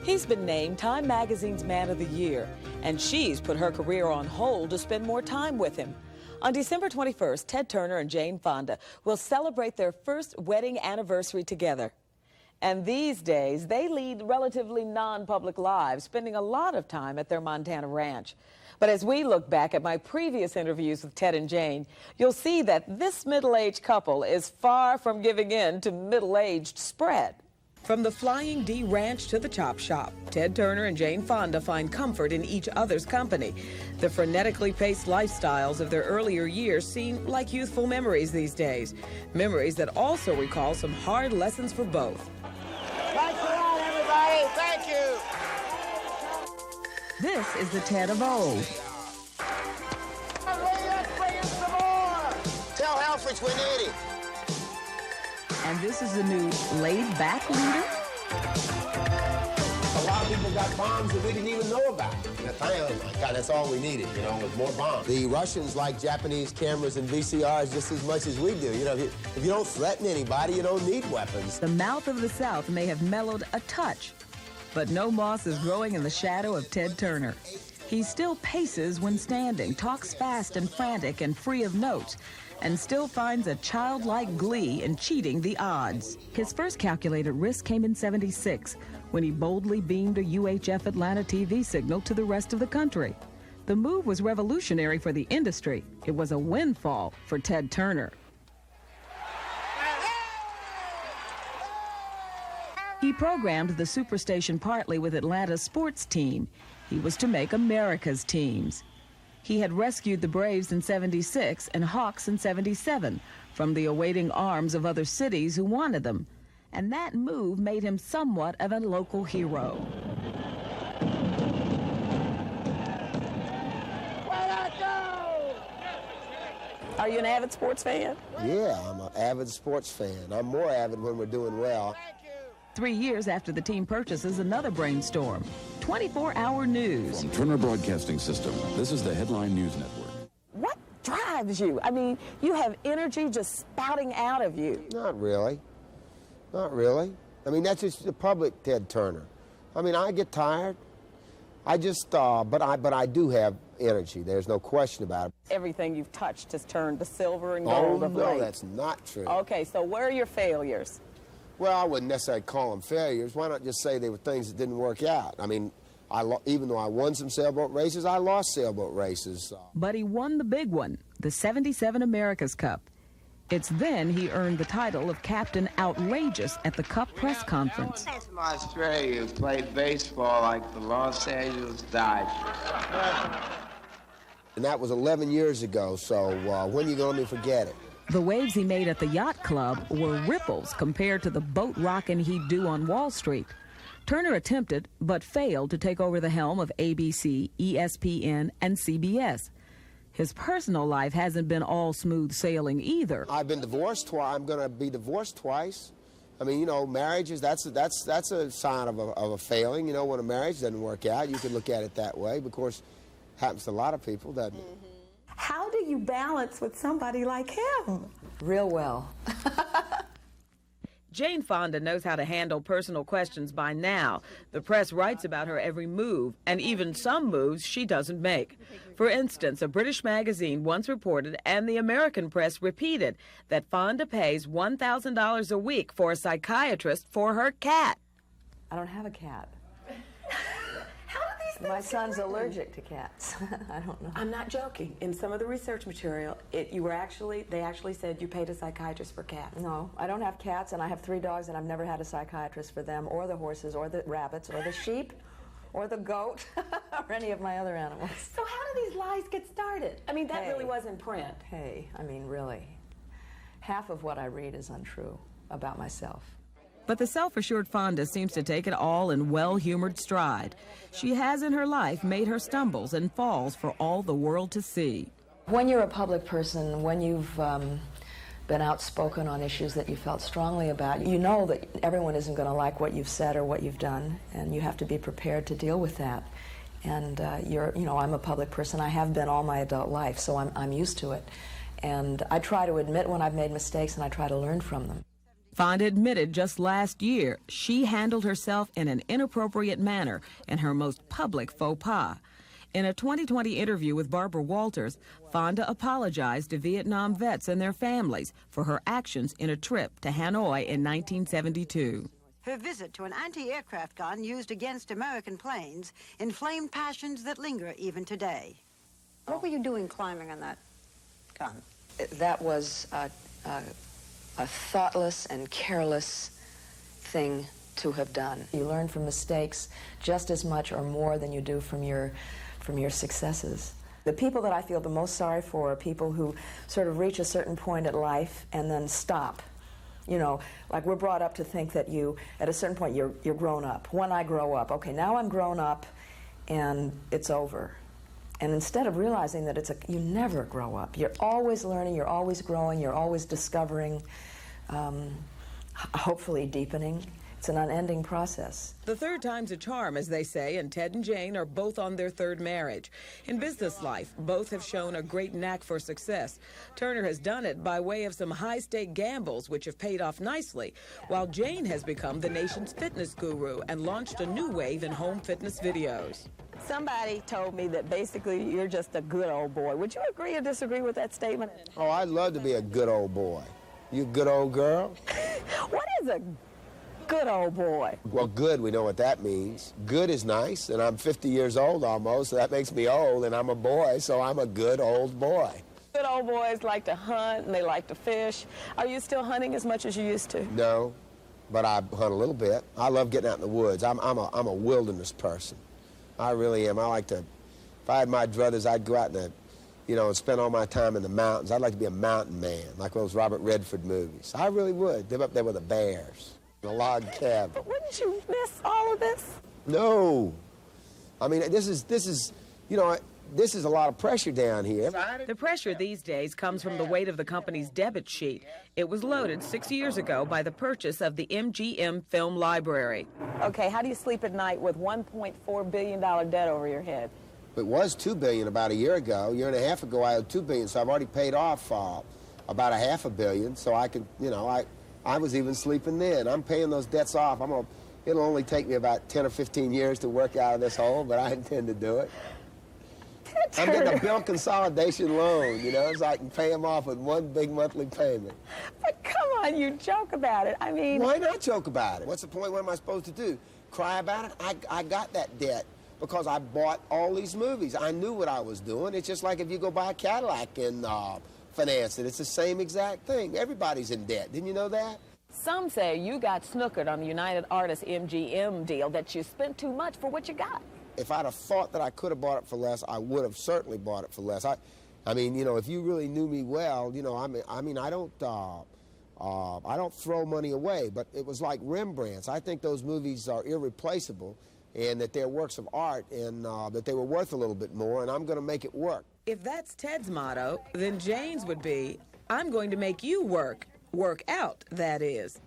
He's been named Time Magazine's Man of the Year, and she's put her career on hold to spend more time with him. On December 21st, Ted Turner and Jane Fonda will celebrate their first wedding anniversary together. And these days, they lead relatively non-public lives, spending a lot of time at their Montana ranch. But as we look back at my previous interviews with Ted and Jane, you'll see that this middle-aged couple is far from giving in to middle-aged spread. From the Flying D Ranch to the Chop Shop, Ted Turner and Jane Fonda find comfort in each other's company. The frenetically paced lifestyles of their earlier years seem like youthful memories these days. Memories that also recall some hard lessons for both. Thanks a lot, everybody. Thank you. This is the Ted of old. Let's bring in some more. Tell Helfrich we need it. And this is the new laid-back leader. A lot of people got bombs that we didn't even know about. God, that's all we needed, you know, was more bombs. The Russians like Japanese cameras and VCRs just as much as we do. You know, if you don't threaten anybody, you don't need weapons. The mouth of the South may have mellowed a touch, but no moss is growing in the shadow of Ted Turner. He still paces when standing, talks fast and frantic and free of notes, and still finds a childlike glee in cheating the odds. His first calculated risk came in '76, when he boldly beamed a UHF Atlanta TV signal to the rest of the country. The move was revolutionary for the industry. It was a windfall for Ted Turner. He programmed the Superstation partly with Atlanta's sports team. He was to make America's teams. He had rescued the Braves in '76 and Hawks in '77 from the awaiting arms of other cities who wanted them. And that move made him somewhat of a local hero. Where'd I go? Are you an avid sports fan? Yeah, I'm an avid sports fan. I'm more avid when we're doing well. 3 years after the team purchases another brainstorm, 24-hour news. From Turner Broadcasting System, this is the Headline News Network. What drives you? I mean, you have energy just spouting out of you. Not really. Not really. I mean, that's just the public Ted Turner. I mean, I get tired. I just, but I do have energy. There's no question about it. Everything you've touched has turned to silver and gold of late. No, that's not true. Okay, so where are your failures? Well, I wouldn't necessarily call them failures. Why not just say they were things that didn't work out? I mean, even though I won some sailboat races, I lost sailboat races. But he won the big one, the '77 America's Cup. It's then he earned the title of Captain Outrageous at the Cup press conference. From Australia, who played baseball like the Los Angeles Dodgers. And that was 11 years ago, so when are you going to let me forget it? The waves he made at the yacht club were ripples compared to the boat rocking he'd do on Wall Street. Turner attempted, but failed to take over the helm of ABC, ESPN, and CBS. His personal life hasn't been all smooth sailing either. I've been divorced twice. I'm going to be divorced twice. I mean, you know, marriages, that's a sign of a failing. You know, when a marriage doesn't work out, you could look at it that way. But of course, it happens to a lot of people, doesn't it? How do you balance with somebody like him? Real well. Jane Fonda knows how to handle personal questions by now. The press writes about her every move, and even some moves she doesn't make. For instance, a British magazine once reported, and the American press repeated, that Fonda pays $1,000 a week for a psychiatrist for her cat. I don't have a cat. My son's allergic to cats. I don't know. I'm not joking. In some of the research material, they actually said you paid a psychiatrist for cats. No, I don't have cats, and I have 3 dogs, and I've never had a psychiatrist for them, or the horses, or the rabbits, or the sheep, or the goat, or any of my other animals. So how do these lies get started? I mean, that really was in print. Hey, I mean, really. Half of what I read is untrue about myself. But the self-assured Fonda seems to take it all in well-humored stride. She has in her life made her stumbles and falls for all the world to see. When you're a public person, when you've been outspoken on issues that you felt strongly about, you know that everyone isn't going to like what you've said or what you've done, and you have to be prepared to deal with that. And I'm a public person. I have been all my adult life, so I'm used to it. And I try to admit when I've made mistakes, and I try to learn from them. Fonda admitted just last year she handled herself in an inappropriate manner in her most public faux pas. In a 2020 interview with Barbara Walters, Fonda apologized to Vietnam vets and their families for her actions in a trip to Hanoi in 1972. Her visit to an anti-aircraft gun used against American planes inflamed passions that linger even today. What were you doing climbing on that gun? That was a thoughtless and careless thing to have done. You learn from mistakes just as much or more than you do from your successes. The people that I feel the most sorry for are people who sort of reach a certain point at life and then stop. You know, like we're brought up to think that at a certain point, you're grown up. When I grow up, okay, now I'm grown up and it's over. And instead of realizing that you never grow up. You're always learning, you're always growing, you're always discovering, hopefully deepening. It's an unending process. The third time's a charm, as they say, and Ted and Jane are both on their third marriage. In business life, both have shown a great knack for success. Turner has done it by way of some high-stake gambles, which have paid off nicely, while Jane has become the nation's fitness guru and launched a new wave in home fitness videos. Somebody told me that basically you're just a good old boy. Would you agree or disagree with that statement? Oh, I'd love to be a good old boy. You a good old girl? What is a good old boy? Well, good, we know what that means. Good is nice, and I'm 50 years old almost, so that makes me old, and I'm a boy, so I'm a good old boy. Good old boys like to hunt, and they like to fish. Are you still hunting as much as you used to? No, but I hunt a little bit. I love getting out in the woods. I'm a wilderness person. I really am. I like to, if I had my druthers, I'd go out and spend all my time in the mountains. I'd like to be a mountain man, like those Robert Redford movies. I really would. Live up there with the bears. A log cabin. But wouldn't you miss all of this? No. I mean, this is a lot of pressure down here. The pressure these days comes from the weight of the company's debit sheet. It was loaded 6 years ago by the purchase of the MGM Film Library. Okay, how do you sleep at night with $1.4 billion debt over your head? It was $2 billion about a year ago. A year and a half ago, I owed $2 billion, so I've already paid off about $500 million, so I could, I was even sleeping then. I'm paying those debts off. It'll only take me about 10 or 15 years to work out of this hole, but I intend to do it. I'm getting a bill consolidation loan, so I can pay them off with one big monthly payment. But come on, you joke about it. I mean... Why not joke about it? What's the point? What am I supposed to do? Cry about it? I got that debt because I bought all these movies. I knew what I was doing. It's just like if you go buy a Cadillac and finance it. It's the same exact thing. Everybody's in debt. Didn't you know that? Some say you got snookered on the United Artists MGM deal, that you spent too much for what you got. If I'd have thought that I could have bought it for less, I would have certainly bought it for less. I mean, if you really knew me well, I don't throw money away, but it was like Rembrandt's. I think those movies are irreplaceable and that they're works of art and that they were worth a little bit more, and I'm going to make it work. If that's Ted's motto, then Jane's would be, I'm going to make you work. Work out, that is.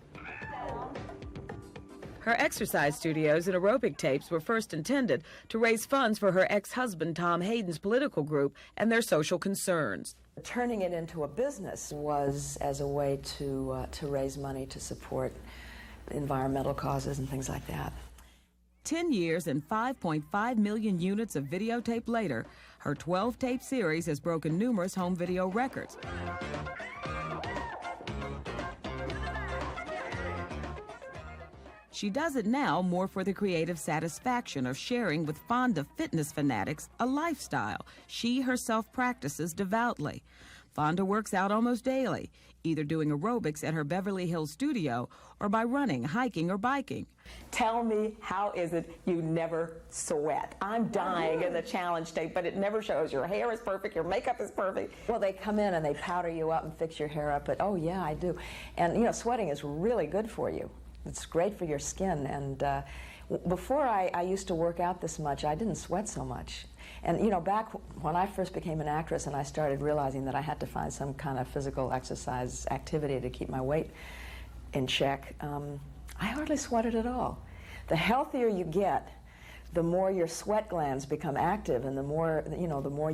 Her exercise studios and aerobic tapes were first intended to raise funds for her ex-husband Tom Hayden's political group and their social concerns. Turning it into a business was as a way to raise money to support environmental causes and things like that. 10 years and 5.5 million units of videotape later, her 12-tape series has broken numerous home video records. She does it now more for the creative satisfaction of sharing with Fonda fitness fanatics a lifestyle she herself practices devoutly. Fonda works out almost daily, either doing aerobics at her Beverly Hills studio or by running, hiking, or biking. Tell me, how is it you never sweat? I'm dying in the challenge tape, but it never shows. Your hair is perfect, your makeup is perfect. Well, they come in and they powder you up and fix your hair up, but oh yeah, I do. And sweating is really good for you. It's great for your skin, and before I used to work out this much, I didn't sweat so much. And back when I first became an actress and I started realizing that I had to find some kind of physical exercise activity to keep my weight in check, I hardly sweated at all. The healthier you get, the more your sweat glands become active, and the more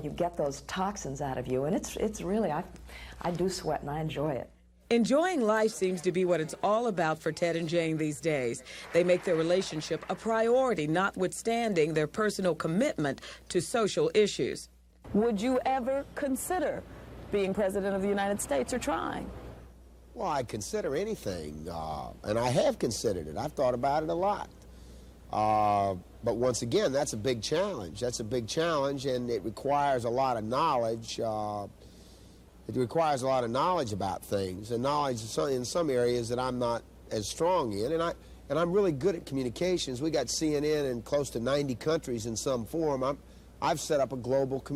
you get those toxins out of you. And it's really, I do sweat and I enjoy it. Enjoying life seems to be what it's all about for Ted and Jane these days. They make their relationship a priority, notwithstanding their personal commitment to social issues. Would you ever consider being president of the United States or trying? Well, I'd consider anything, and I have considered it. I've thought about it a lot. But once again, that's a big challenge. That's a big challenge, and it requires a lot of knowledge. It requires a lot of knowledge about things, and knowledge in some areas that I'm not as strong in. And I'm really good at communications. We got CNN in close to 90 countries in some form. I've set up a global community.